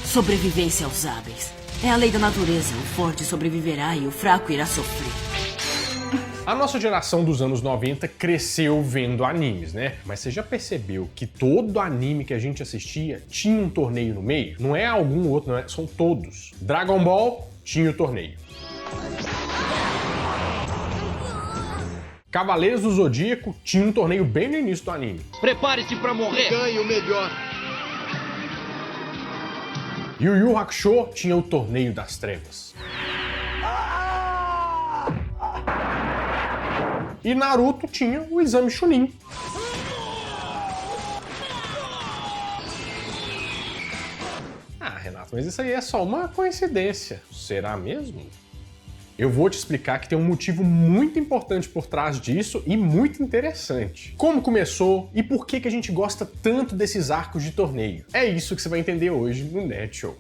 Sobrevivência aos hábeis. É a lei da natureza. O forte sobreviverá e o fraco irá sofrer. A nossa geração dos anos 90 cresceu vendo animes, né? Mas você já percebeu que todo anime que a gente assistia tinha um torneio no meio? Não é algum outro, não é? São todos. Dragon Ball tinha o torneio. Cavaleiros do Zodíaco tinha um torneio bem no início do anime. Prepare-se pra morrer! Ganhe o melhor! Yu Yu Hakusho tinha o Torneio das Trevas. E Naruto tinha o Exame Chunin. Ah, Renato, mas isso aí é só uma coincidência. Será mesmo? Eu vou te explicar que tem um motivo muito importante por trás disso e muito interessante. Como começou e por que a gente gosta tanto desses arcos de torneio. É isso que você vai entender hoje no Nerd Show.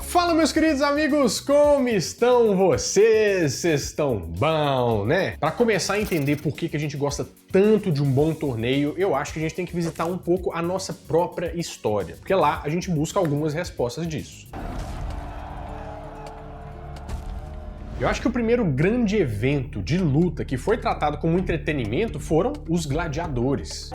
Fala, meus queridos amigos, como estão vocês? Vocês estão bom, né? Para começar a entender por que a gente gosta tanto de um bom torneio, eu acho que a gente tem que visitar um pouco a nossa própria história, porque lá a gente busca algumas respostas disso. Eu acho que o primeiro grande evento de luta que foi tratado como entretenimento foram os gladiadores.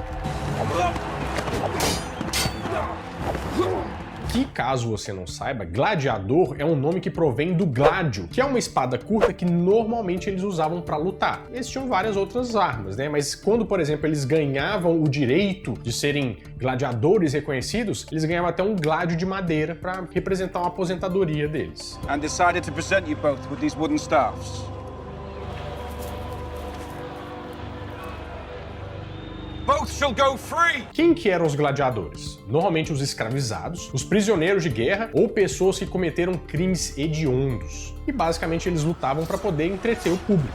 Que, caso você não saiba, gladiador é um nome que provém do gládio, que é uma espada curta que normalmente eles usavam para lutar. Eles tinham várias outras armas, né? Mas quando, por exemplo, eles ganhavam o direito de serem gladiadores reconhecidos, eles ganhavam até um gládio de madeira para representar uma aposentadoria deles. And decided to present you both with these wooden staffs. Both shall go free! Quem que eram os gladiadores? Normalmente os escravizados, os prisioneiros de guerra ou pessoas que cometeram crimes hediondos. E basicamente eles lutavam para poder entreter o público.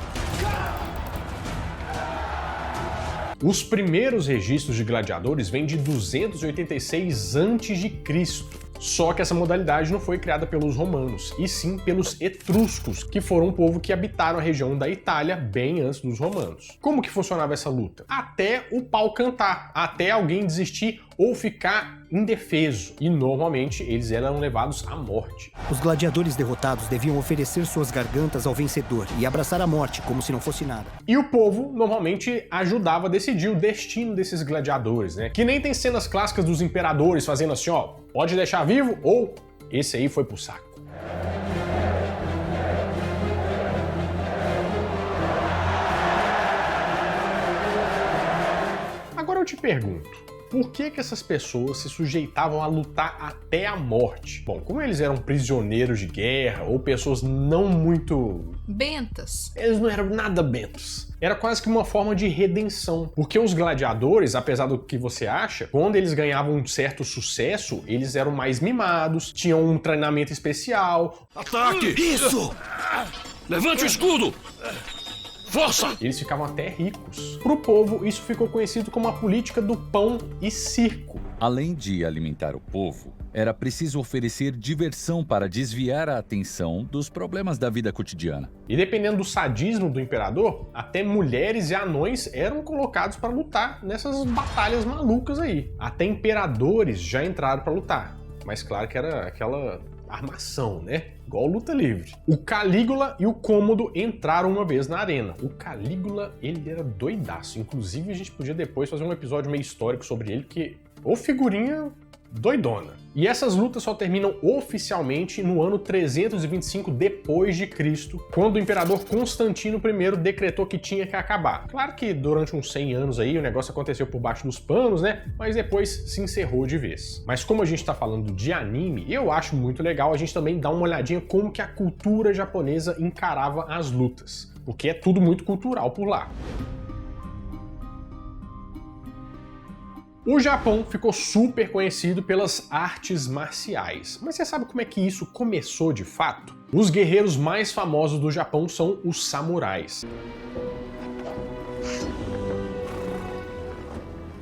Os primeiros registros de gladiadores vêm de 286 a.C. Só que essa modalidade não foi criada pelos romanos, e sim pelos etruscos, que foram um povo que habitaram a região da Itália bem antes dos romanos. Como que funcionava essa luta? Até o pau cantar, até alguém desistir ou ficar indefeso, e normalmente eles eram levados à morte. Os gladiadores derrotados deviam oferecer suas gargantas ao vencedor e abraçar a morte como se não fosse nada. E o povo normalmente ajudava a decidir o destino desses gladiadores, né? Que nem tem cenas clássicas dos imperadores fazendo assim, ó, pode deixar vivo ou esse aí foi pro saco. Agora eu te pergunto, por que essas pessoas se sujeitavam a lutar até a morte? Bom, como eles eram prisioneiros de guerra ou pessoas não muito... bentas. Eles não eram nada bentos. Era quase que uma forma de redenção. Porque os gladiadores, apesar do que você acha, quando eles ganhavam um certo sucesso, eles eram mais mimados, tinham um treinamento especial. Ataque! Isso! Levante o escudo! Força! Eles ficavam até ricos. Pro povo, isso ficou conhecido como a política do pão e circo. Além de alimentar o povo, era preciso oferecer diversão para desviar a atenção dos problemas da vida cotidiana. E dependendo do sadismo do imperador, até mulheres e anões eram colocados para lutar nessas batalhas malucas aí. Até imperadores já entraram para lutar. Mas claro que era aquela armação, né? Igual luta livre. O Calígula e o Cômodo entraram uma vez na arena. O Calígula, ele era doidaço. Inclusive, a gente podia depois fazer um episódio meio histórico sobre ele, que... ou figurinha doidona. E essas lutas só terminam oficialmente no ano 325 depois de Cristo, quando o imperador Constantino I decretou que tinha que acabar. Claro que durante uns 100 anos aí o negócio aconteceu por baixo dos panos, né? Mas depois se encerrou de vez. Mas como a gente tá falando de anime, eu acho muito legal a gente também dar uma olhadinha como que a cultura japonesa encarava as lutas, porque é tudo muito cultural por lá. O Japão ficou super conhecido pelas artes marciais, mas você sabe como é que isso começou de fato? Os guerreiros mais famosos do Japão são os samurais.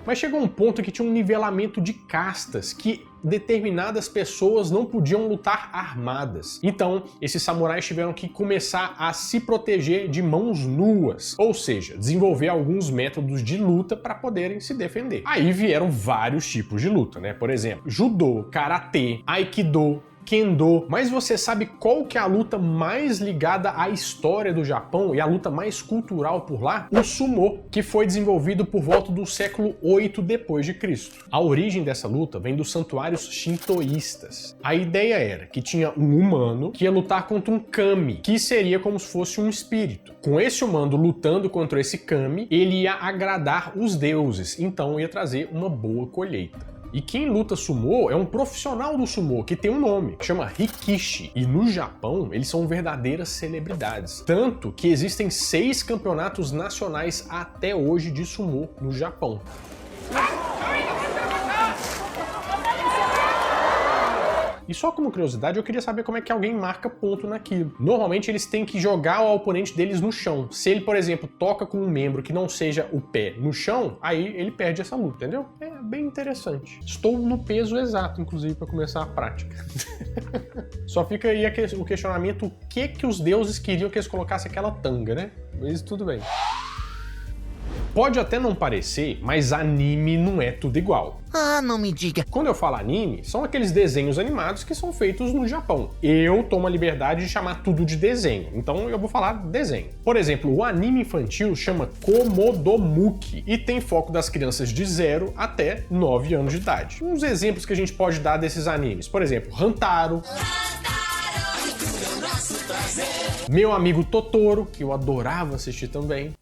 Mas chegou um ponto que tinha um nivelamento de castas que determinadas pessoas não podiam lutar armadas. Então, esses samurais tiveram que começar a se proteger de mãos nuas, ou seja, desenvolver alguns métodos de luta para poderem se defender. Aí vieram vários tipos de luta, né? Por exemplo, judô, karatê, aikido, Kendo. Mas você sabe qual que é a luta mais ligada à história do Japão e a luta mais cultural por lá? O sumô, que foi desenvolvido por volta do século 8 depois de Cristo. A origem dessa luta vem dos santuários shintoístas. A ideia era que tinha um humano que ia lutar contra um kami, que seria como se fosse um espírito. Com esse humano lutando contra esse kami, ele ia agradar os deuses, então ia trazer uma boa colheita. E quem luta sumô é um profissional do sumô, que tem um nome, chama Rikishi. E no Japão, eles são verdadeiras celebridades. Tanto que existem 6 campeonatos nacionais até hoje de sumô no Japão. E só como curiosidade, eu queria saber como é que alguém marca ponto naquilo. Normalmente eles têm que jogar o oponente deles no chão. Se ele, por exemplo, toca com um membro que não seja o pé no chão, aí ele perde essa luta, entendeu? É bem interessante. Estou no peso exato, inclusive, para começar a prática. Só fica aí o questionamento, o que os deuses queriam que eles colocassem aquela tanga, né? Mas tudo bem. Pode até não parecer, mas anime não é tudo igual. Ah, não me diga. Quando eu falo anime, são aqueles desenhos animados que são feitos no Japão. Eu tomo a liberdade de chamar tudo de desenho, então eu vou falar desenho. Por exemplo, o anime infantil chama Komodomuki e tem foco das crianças de 0 até 9 anos de idade. Uns exemplos que a gente pode dar desses animes, por exemplo, Hantaro, Meu Amigo Totoro, que eu adorava assistir também.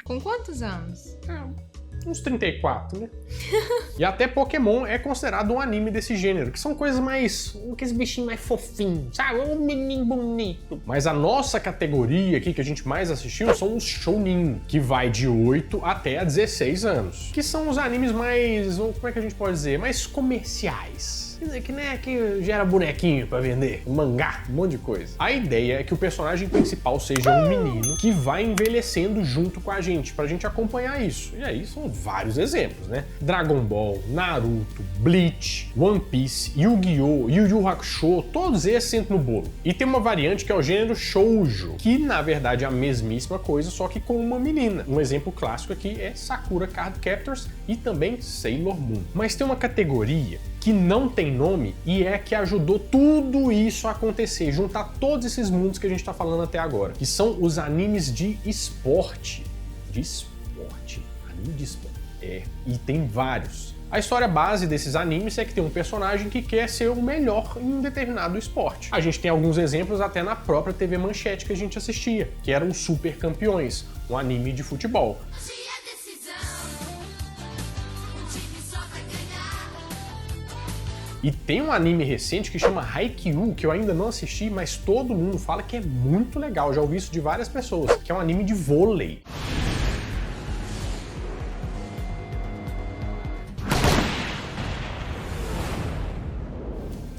Com quantos anos? Uns 34, né? E até Pokémon é considerado um anime desse gênero, que são coisas mais... aqueles bichinhos mais fofinhos, sabe? Um menino bonito. Mas a nossa categoria aqui que a gente mais assistiu são os shounen, que vai de 8 até 16 anos. Que são os animes mais... como é que a gente pode dizer? Mais comerciais. Que nem é que gera bonequinho pra vender, mangá, um monte de coisa. A ideia é que o personagem principal seja um menino que vai envelhecendo junto com a gente, pra gente acompanhar isso. E aí são vários exemplos, né? Dragon Ball, Naruto, Bleach, One Piece, Yu-Gi-Oh!, Yu Yu Hakusho, todos esses entram no bolo. E tem uma variante que é o gênero shoujo, que na verdade é a mesmíssima coisa, só que com uma menina. Um exemplo clássico aqui é Sakura Card Captors e também Sailor Moon. Mas tem uma categoria que não tem nome e é que ajudou tudo isso a acontecer, juntar todos esses mundos que a gente tá falando até agora, que são os animes de esporte. De esporte. Anime de esporte. É, e tem vários. A história base desses animes é que tem um personagem que quer ser o melhor em um determinado esporte. A gente tem alguns exemplos até na própria TV Manchete que a gente assistia, que eram os Super Campeões, um anime de futebol. E tem um anime recente que chama Haikyuu, que eu ainda não assisti, mas todo mundo fala que é muito legal. Eu já ouvi isso de várias pessoas, que é um anime de vôlei.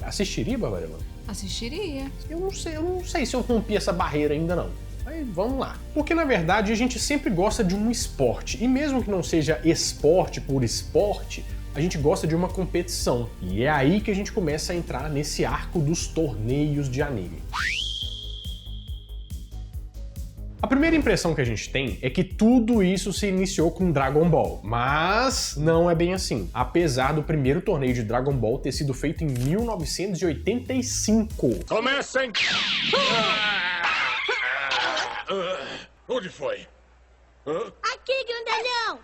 Assistiria, Babarela? Assistiria. Eu não sei se eu rompi essa barreira ainda não. Mas vamos lá. Porque na verdade a gente sempre gosta de um esporte. E mesmo que não seja esporte por esporte, a gente gosta de uma competição. E é aí que a gente começa a entrar nesse arco dos torneios de anime. A primeira impressão que a gente tem é que tudo isso se iniciou com Dragon Ball, mas não é bem assim. Apesar do primeiro torneio de Dragon Ball ter sido feito em 1985. Comecem! Onde foi? Aqui, grandalhão!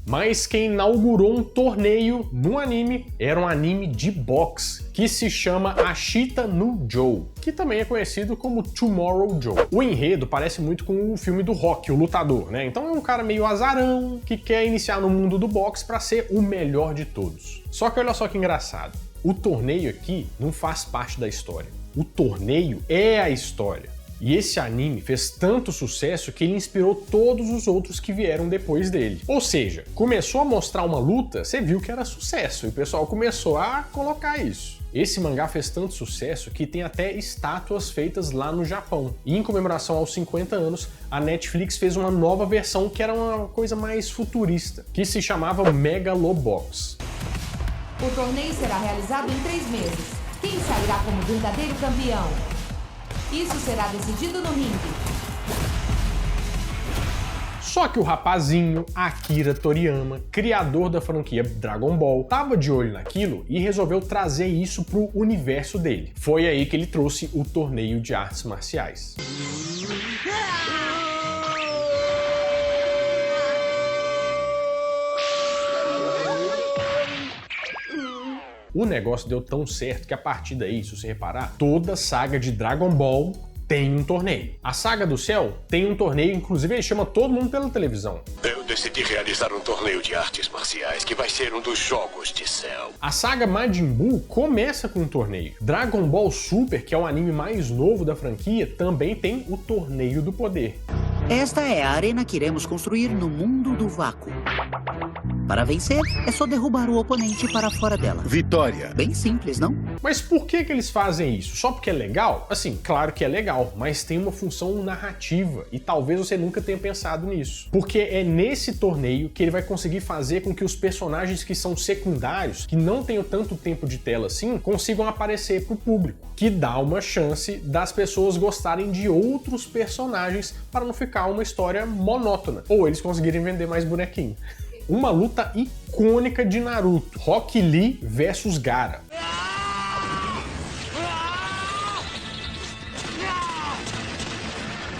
Mas quem inaugurou um torneio no anime era um anime de boxe, que se chama Ashita no Joe, que também é conhecido como Tomorrow Joe. O enredo parece muito com o filme do Rocky, o lutador, né? Então é um cara meio azarão, que quer iniciar no mundo do boxe para ser o melhor de todos. Só que olha só que engraçado, o torneio aqui não faz parte da história. O torneio é a história. E esse anime fez tanto sucesso que ele inspirou todos os outros que vieram depois dele. Ou seja, começou a mostrar uma luta, você viu que era sucesso, e o pessoal começou a colocar isso. Esse mangá fez tanto sucesso que tem até estátuas feitas lá no Japão. E em comemoração aos 50 anos, a Netflix fez uma nova versão que era uma coisa mais futurista, que se chamava Megalobox. O torneio será realizado em 3 meses. Quem sairá como verdadeiro campeão? Isso será decidido no ringue. Só que o rapazinho, Akira Toriyama, criador da franquia Dragon Ball, tava de olho naquilo e resolveu trazer isso pro universo dele. Foi aí que ele trouxe o torneio de artes marciais. O negócio deu tão certo que a partir daí, se você reparar, toda saga de Dragon Ball tem um torneio. A Saga do Céu tem um torneio, inclusive ele chama todo mundo pela televisão. Eu decidi realizar um torneio de artes marciais que vai ser um dos Jogos de Céu. A saga Majin Buu começa com um torneio. Dragon Ball Super, que é o anime mais novo da franquia, também tem o Torneio do Poder. Esta é a arena que iremos construir no mundo do vácuo. Para vencer, é só derrubar o oponente para fora dela. Vitória. Bem simples, não? Mas por que eles fazem isso? Só porque é legal? Assim, claro que é legal, mas tem uma função narrativa e talvez você nunca tenha pensado nisso. Porque é nesse torneio que ele vai conseguir fazer com que os personagens que são secundários, que não tenham tanto tempo de tela assim, consigam aparecer pro público, que dá uma chance das pessoas gostarem de outros personagens para não ficar uma história monótona, ou eles conseguirem vender mais bonequinho. Uma luta icônica de Naruto, Rock Lee versus Gaara.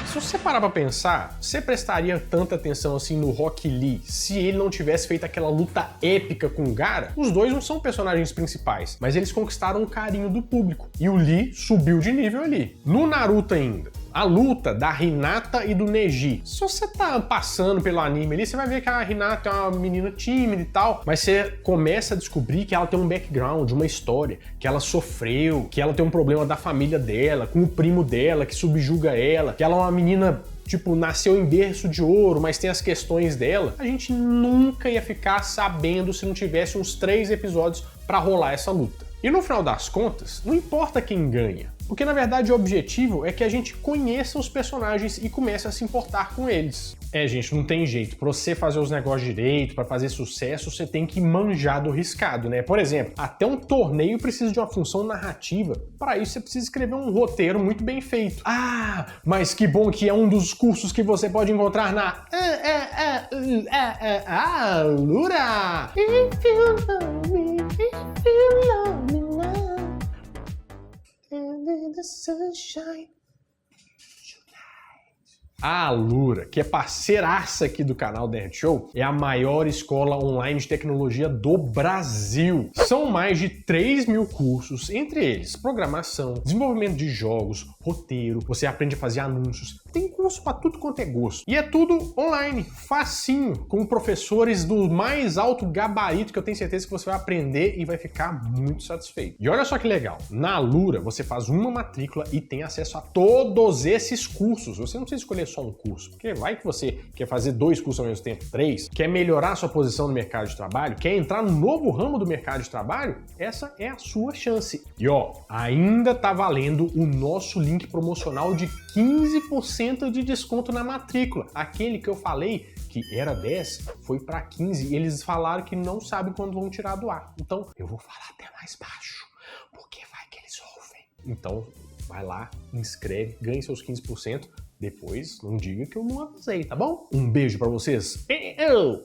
Se você parar pra pensar, você prestaria tanta atenção assim no Rock Lee se ele não tivesse feito aquela luta épica com o Gaara? Os dois não são personagens principais, mas eles conquistaram o carinho do público. E o Lee subiu de nível ali. No Naruto ainda, a luta da Hinata e do Neji. Se você tá passando pelo anime ali, você vai ver que a Hinata é uma menina tímida e tal, mas você começa a descobrir que ela tem um background, uma história, que ela sofreu, que ela tem um problema da família dela, com o primo dela que subjuga ela, que ela é uma menina, tipo, nasceu em berço de ouro, mas tem as questões dela. A gente nunca ia ficar sabendo se não tivesse uns 3 episódios pra rolar essa luta. E no final das contas, não importa quem ganha, porque na verdade o objetivo é que a gente conheça os personagens e comece a se importar com eles. É, gente, não tem jeito. Pra você fazer os negócios direito, pra fazer sucesso, você tem que manjar do riscado, né? Por exemplo, até um torneio precisa de uma função narrativa. Para isso, você precisa escrever um roteiro muito bem feito. Ah, mas que bom que é um dos cursos que você pode encontrar na Alura! If you love me, if you love me now, and the sunshine. A Alura, que é parceiraça aqui do canal Nerd Show, é a maior escola online de tecnologia do Brasil. São mais de 3.000 cursos, entre eles programação, desenvolvimento de jogos, roteiro, você aprende a fazer anúncios, tem curso para tudo quanto é gosto. E é tudo online, facinho, com professores do mais alto gabarito que eu tenho certeza que você vai aprender e vai ficar muito satisfeito. E olha só que legal, na Alura você faz uma matrícula e tem acesso a todos esses cursos. Você não precisa escolher só um curso, porque vai que você quer fazer 2 cursos ao mesmo tempo, 3, quer melhorar sua posição no mercado de trabalho, quer entrar no novo ramo do mercado de trabalho, essa é a sua chance. E ó, ainda tá valendo o nosso link promocional de 15% de desconto na matrícula. Aquele que eu falei que era 10, foi para 15 e eles falaram que não sabem quando vão tirar do ar. Então, eu vou falar até mais baixo, porque vai que eles ouvem. Então, vai lá, inscreve, ganhe seus 15%. Depois, não diga que eu não avisei, tá bom? Um beijo pra vocês,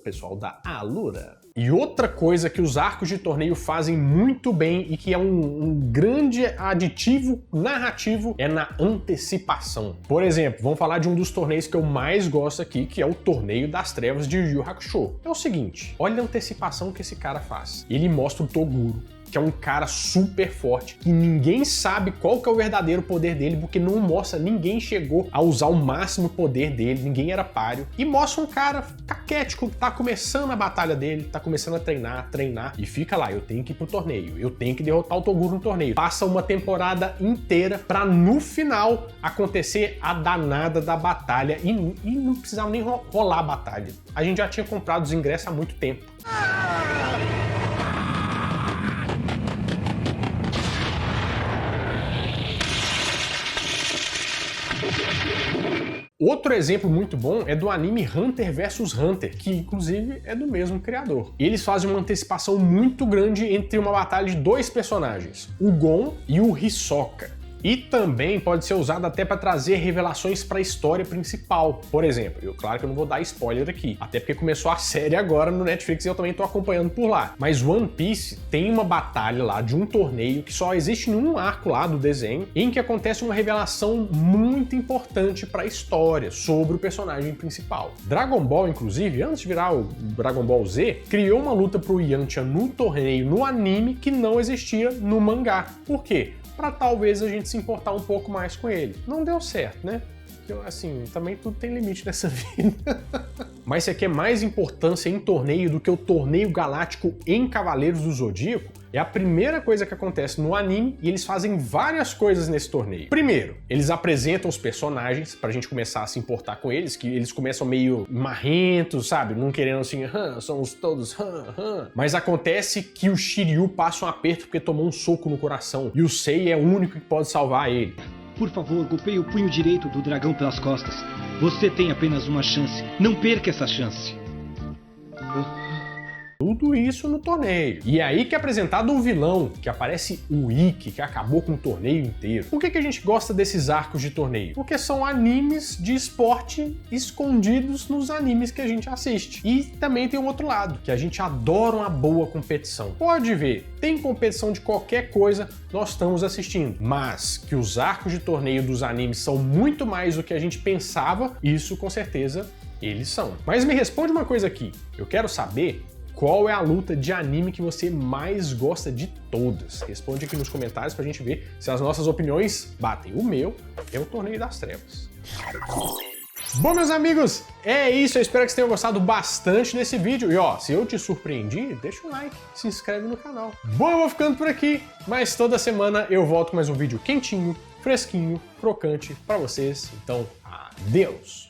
pessoal da Alura. E outra coisa que os arcos de torneio fazem muito bem e que é um grande aditivo narrativo é na antecipação. Por exemplo, vamos falar de um dos torneios que eu mais gosto aqui, que é o Torneio das Trevas de Yu Yu Hakusho. É o seguinte, olha a antecipação que esse cara faz. Ele mostra o Toguro, que é um cara super forte, que ninguém sabe qual que é o verdadeiro poder dele, porque não mostra, ninguém chegou a usar o máximo poder dele, ninguém era páreo, e mostra um cara caquético, que tá começando a batalha dele, tá começando a treinar, e fica lá, eu tenho que ir pro torneio, eu tenho que derrotar o Toguro no torneio. Passa uma temporada inteira pra no final acontecer a danada da batalha, e não precisava nem rolar a batalha. A gente já tinha comprado os ingressos há muito tempo. Outro exemplo muito bom é do anime Hunter vs Hunter, que inclusive é do mesmo criador. Eles fazem uma antecipação muito grande entre uma batalha de dois personagens, o Gon e o Hisoka. E também pode ser usado até para trazer revelações para a história principal. Por exemplo, claro que eu não vou dar spoiler aqui, até porque começou a série agora no Netflix e eu também tô acompanhando por lá. Mas One Piece tem uma batalha lá de um torneio que só existe em um arco lá do desenho, em que acontece uma revelação muito importante para a história sobre o personagem principal. Dragon Ball, inclusive, antes de virar o Dragon Ball Z, criou uma luta pro Yantia no torneio no anime que não existia no mangá. Por quê? Para talvez a gente se importar um pouco mais com ele. Não deu certo, né? Porque, assim, também tudo tem limite nessa vida. Mas se quer mais importância em torneio do que o torneio galáctico em Cavaleiros do Zodíaco, é a primeira coisa que acontece no anime e eles fazem várias coisas nesse torneio. Primeiro, eles apresentam os personagens pra gente começar a se importar com eles, que eles começam meio marrentos, sabe? Não querendo assim, somos todos, Mas acontece que o Shiryu passa um aperto porque tomou um soco no coração e o Sei é o único que pode salvar ele. Por favor, golpeie o punho direito do dragão pelas costas. Você tem apenas uma chance. Não perca essa chance. Tudo isso no torneio. E é aí que é apresentado o vilão, que aparece o Ikki, que acabou com o torneio inteiro. Por que a gente gosta desses arcos de torneio? Porque são animes de esporte escondidos nos animes que a gente assiste. E também tem o outro lado, que a gente adora uma boa competição. Pode ver, tem competição de qualquer coisa, nós estamos assistindo. Mas que os arcos de torneio dos animes são muito mais do que a gente pensava, isso com certeza eles são. Mas me responde uma coisa aqui, eu quero saber qual é a luta de anime que você mais gosta de todas? Responde aqui nos comentários pra gente ver se as nossas opiniões batem. O meu é o Torneio das Trevas. Bom, meus amigos, é isso. Eu espero que vocês tenham gostado bastante desse vídeo. E ó, se eu te surpreendi, deixa um like, se inscreve no canal. Bom, eu vou ficando por aqui, mas toda semana eu volto com mais um vídeo quentinho, fresquinho, crocante pra vocês. Então, adeus!